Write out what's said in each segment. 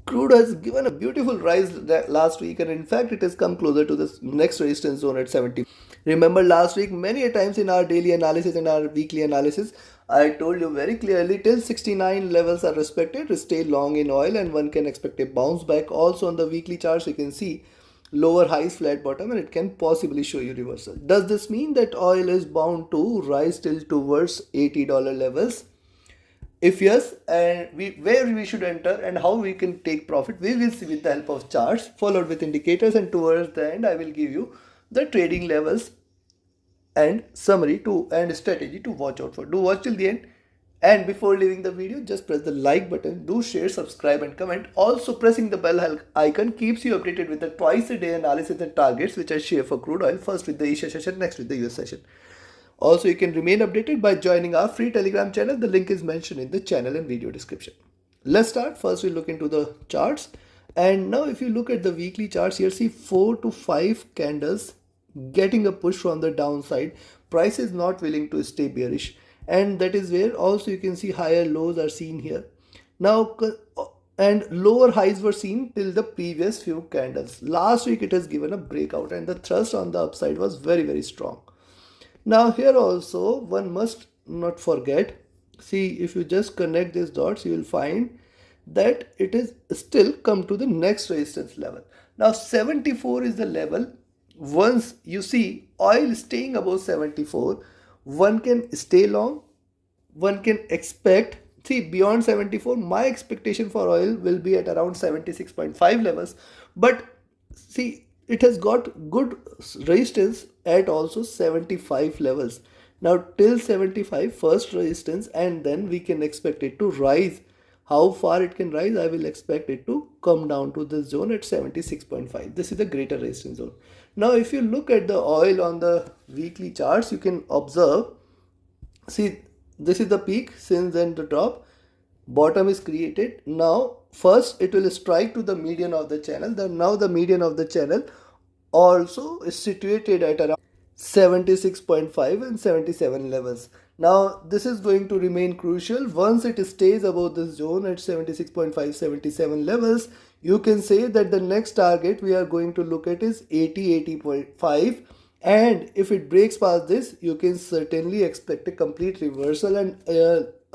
Crude has given a beautiful rise last week, and in fact, it has come closer to this next resistance zone at 70. Remember last week, many a times in our daily analysis and our weekly analysis, I told you very clearly till 69 levels are respected, stay long in oil, and one can expect a bounce back. Also on the weekly charts, you can see lower highs, flat bottom, and it can possibly show you reversal. Does this mean that oil is bound to rise till towards $80 levels? If yes, and where we should enter and how we can take profit, we will see with the help of charts followed with indicators, and towards the end I will give you the trading levels and summary to and strategy to watch out for. Do watch till the end. And before leaving the video, just press the like button, do share, subscribe and comment. Also pressing the bell icon keeps you updated with the twice a day analysis and targets which I share for crude oil, first with the Asia session, next with the US session. Also, you can remain updated by joining our free Telegram channel. The link is mentioned in the channel and video description. Let's start. First, we'll look into the charts. And now if you look at the weekly charts, here see 4 to 5 candles getting a push from the downside. Price is not willing to stay bearish. And that is where also you can see higher lows are seen here. Now, and lower highs were seen till the previous few candles. Last week it has given a breakout and the thrust on the upside was very, very strong. Now here also one must not forget, see if you just connect these dots, you will find that it is still come to the next resistance level. Now 74 is the level. Once you see oil staying above 74, one can stay long, one can expect, see beyond 74, my expectation for oil will be at around 76.5 levels, but see it has got good resistance at also 75 levels. Now till 75 first resistance, and then we can expect it to rise. How far it can rise, I will expect it to come down to this zone at 76.5. This is the greater resistance zone. Now if you look at the oil on the weekly charts, you can observe, see this is the peak, since then the drop, bottom is created. Now first it will strike to the median of the channel. Now the median of the channel also is situated at around 76.5 and 77 levels. Now this is going to remain crucial. Once it stays above this zone at 76.5, 77 levels, you can say that the next target we are going to look at is 80, 80.5, and if it breaks past this, you can certainly expect a complete reversal, and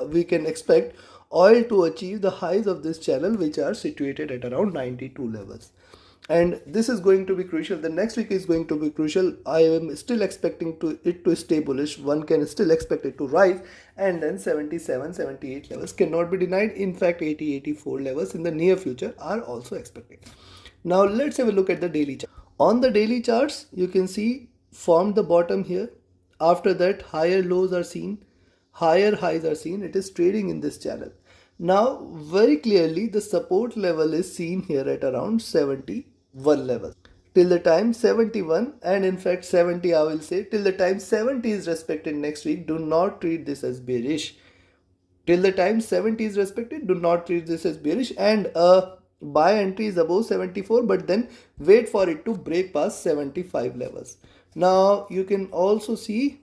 we can expect oil to achieve the highs of this channel which are situated at around 92 levels. And this is going to be crucial. The next week is going to be crucial. I am still expecting it to stay bullish. One can still expect it to rise, and then 77, 78 levels cannot be denied. In fact, 80, 84 levels in the near future are also expected. Now let's have a look at the daily chart. On the daily charts, you can see formed the bottom here. After that, higher lows are seen, higher highs are seen. It is trading in this channel. Now very clearly the support level is seen here at around 71 level. Till the time 71, and in fact 70, I will say, till the time 70 is respected next week, do not treat this as bearish. Till the time 70 is respected, do not treat this as bearish, and buy entry is above 74, but then wait for it to break past 75 levels. Now you can also see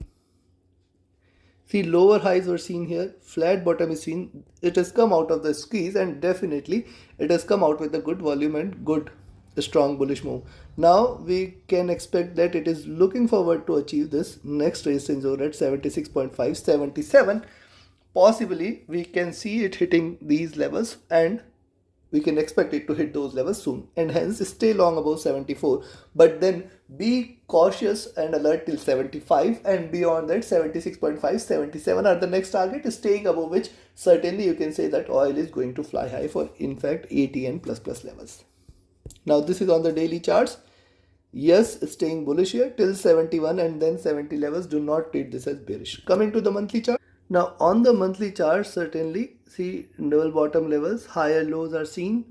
lower highs were seen here, flat bottom is seen. It has come out of the squeeze, and definitely it has come out with a good volume and good strong bullish move. Now we can expect that it is looking forward to achieve this next resistance zone at 76.5, 77. Possibly we can see it hitting these levels, and we can expect it to hit those levels soon, and hence stay long above 74, but then be cautious and alert till 75, and beyond that 76.5, 77 are the next target, staying above which certainly you can say that oil is going to fly high for in fact 80 and plus levels. Now this is on the daily charts. Yes, staying bullish here till 71 and then 70 levels. Do not treat this as bearish. Coming to the monthly chart. Now on the monthly chart, certainly see double bottom levels, higher lows are seen,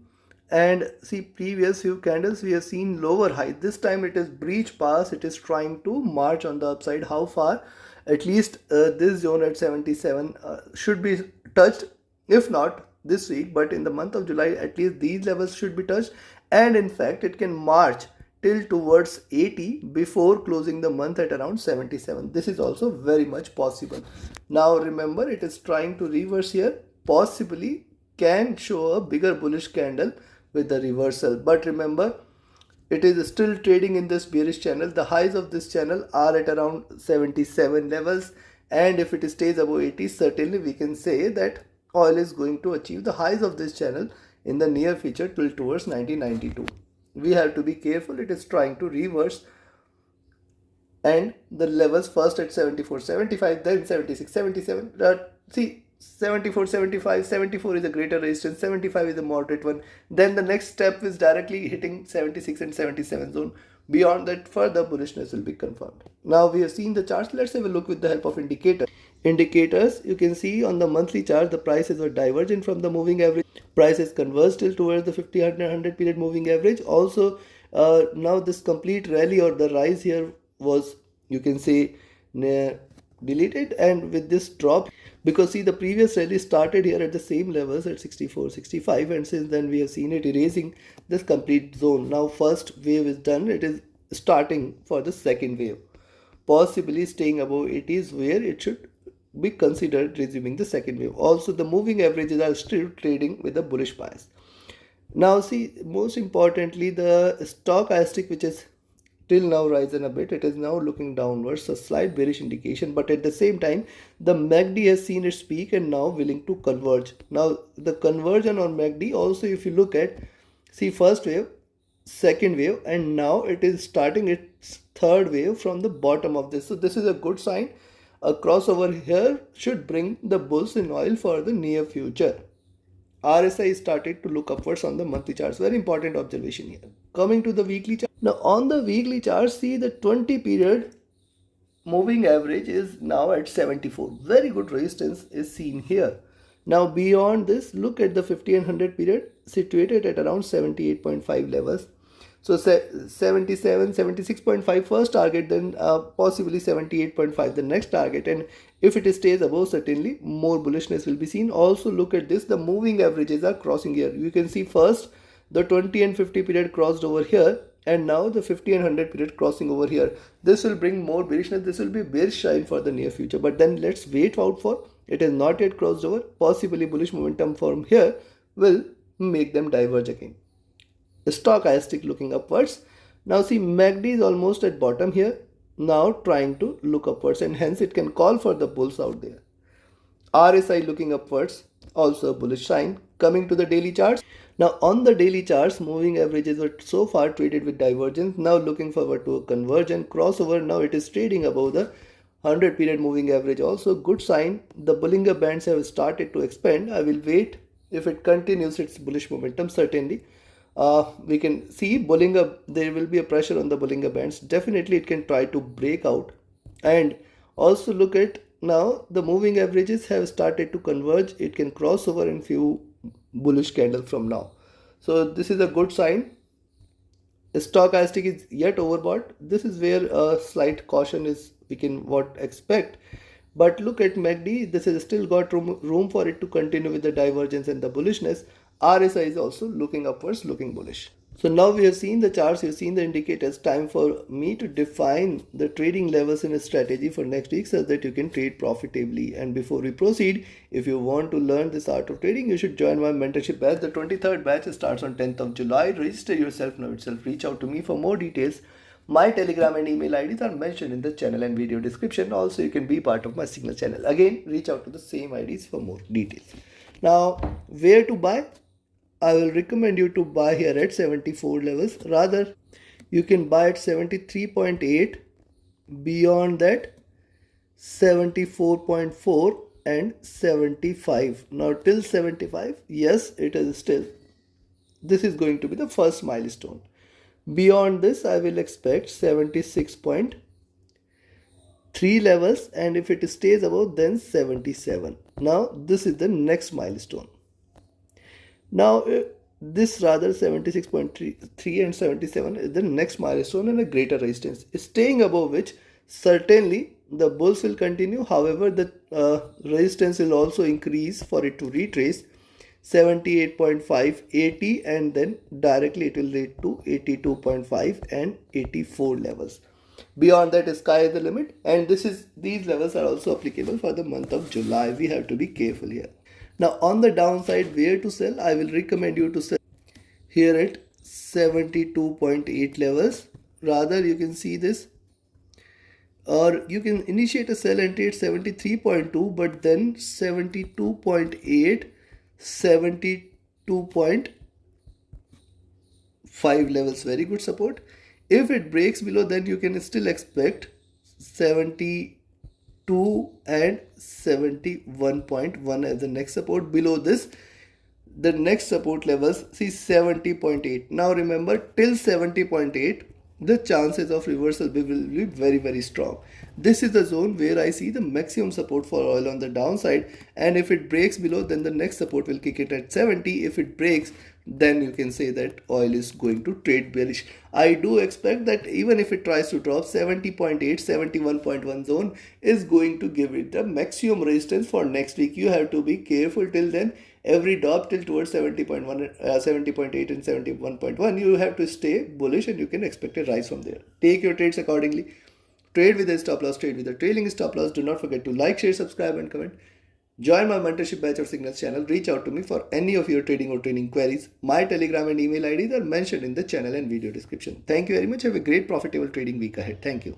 and see previous few candles we have seen lower high. This time it is breach past, it is trying to march on the upside. How far? At least this zone at 77 should be touched, if not this week, but in the month of July at least these levels should be touched, and in fact it can march till towards 80 before closing the month at around 77. This is also very much possible. Now remember, it is trying to reverse here, possibly can show a bigger bullish candle with the reversal. But remember, it is still trading in this bearish channel. The highs of this channel are at around 77 levels, and if it stays above 80, certainly we can say that oil is going to achieve the highs of this channel in the near future till towards 1992. We have to be careful. It is trying to reverse, and the levels first at 74.75, then 76.77. See, 74.75, 74 is a greater resistance, 75 is a moderate one. Then the next step is directly hitting 76 and 77 zone. Beyond that, further bullishness will be confirmed. Now we have seen the charts. Let's have a look with the help of indicators. Indicators, you can see on the monthly chart, the prices were divergent from the moving average. Prices converged still towards the 50, 100 period moving average. Also, now this complete rally or the rise here was, you can say, deleted, and with this drop, because see, the previous rally started here at the same levels at 64, 65, and since then we have seen it erasing this complete zone. Now first wave is done, it is starting for the second wave, possibly staying above 80 is where it should be considered resuming the second wave. Also, the moving averages are still trading with a bullish bias. Now see, most importantly, the stochastic, which is till now risen a bit, it is now looking downwards, a slight bearish indication, but at the same time the MACD has seen its peak and now willing to converge. Now the conversion on MACD also, if you look at, see, first wave, second wave, and now it is starting its third wave from the bottom of this. So this is a good sign. A crossover here should bring the bulls in oil for the near future. RSI started to look upwards on the monthly charts. Very important observation here. Coming to the weekly chart. Now on the weekly chart, see, the 20 period moving average is now at 74. Very good resistance is seen here. Now beyond this, look at the 50 and 100 period situated at around 78.5 levels. So 77, 76.5 first target, then possibly 78.5 the next target, and if it stays above, certainly more bullishness will be seen. Also look at this, the moving averages are crossing here. You can see first the 20 and 50 period crossed over here, and now the 50 and 100 period crossing over here. This will bring more bearishness. This will be bearish sign for the near future, but then let's wait out for, it is not yet crossed over. Possibly bullish momentum from here will make them diverge again. Stochastic looking upwards. Now see, MACD is almost at bottom here, now trying to look upwards, and hence it can call for the bulls out there. RSI looking upwards, also a bullish sign. Coming to the daily charts. Now on the daily charts, moving averages were so far traded with divergence. Now looking forward to a convergence crossover. Now it is trading above the 100 period moving average, also good sign. The Bollinger Bands have started to expand. I will wait. If it continues its bullish momentum, certainly we can see Bollinger, there will be a pressure on the Bollinger Bands. Definitely it can try to break out. And also look at, now the moving averages have started to converge. It can cross over in few bullish candles from now. So this is a good sign. Stochastic is yet overbought. This is where a slight caution is, we can expect. But look at MACD, this has still got room for it to continue with the divergence and the bullishness. RSI is also looking upwards, looking bullish. So now we have seen the charts, we have seen the indicators. Time for me to define the trading levels in a strategy for next week so that you can trade profitably. And before we proceed, if you want to learn this art of trading, you should join my mentorship batch. The 23rd batch starts on 10th of July. Register yourself now itself. Reach out to me for more details. My Telegram and email IDs are mentioned in the channel and video description. Also, you can be part of my Signal channel. Again, reach out to the same IDs for more details. Now, where to buy? I will recommend you to buy here at 74 levels. Rather, you can buy at 73.8. Beyond that, 74.4 and 75. Now, till 75, yes, it is still. This is going to be the first milestone. Beyond this, I will expect 76.3 levels, and if it stays above, then 77. Now, this is the next milestone. Now, this rather 76.3 and 77 is the next milestone and a greater resistance. Staying above which, certainly the bulls will continue. However, the resistance will also increase for it to retrace 78.5, 80, and then directly it will lead to 82.5 and 84 levels. Beyond that, sky is the limit, and these levels are also applicable for the month of July. We have to be careful here. Now on the downside, where to sell? I will recommend you to sell here at 72.8 levels. Rather, you can see this, or you can initiate a sell entry at 73.2, but then 72.8, 72.5 levels, very good support. If it breaks below, then you can still expect 72 and 71.1 as the next support. Below this, the next support levels, see 70.8. Now remember, till 70.8 the chances of reversal will be very strong. This is the zone where I see the maximum support for oil on the downside, and if it breaks below, then the next support will kick it at 70. If it breaks, then you can say that oil is going to trade bearish. I do expect that even if it tries to drop, 70.8, 71.1 zone is going to give it the maximum resistance for next week. You have to be careful till then. Every drop till towards 70.1, 70.8 and 71.1, you have to stay bullish and you can expect a rise from there. Take your trades accordingly. Trade with a stop loss, trade with a trailing stop loss. Do not forget to like, share, subscribe and comment. Join my mentorship batch or signals channel. Reach out to me for any of your trading or training queries. My Telegram and email IDs are mentioned in the channel and video description. Thank you very much. Have a great profitable trading week ahead. Thank you.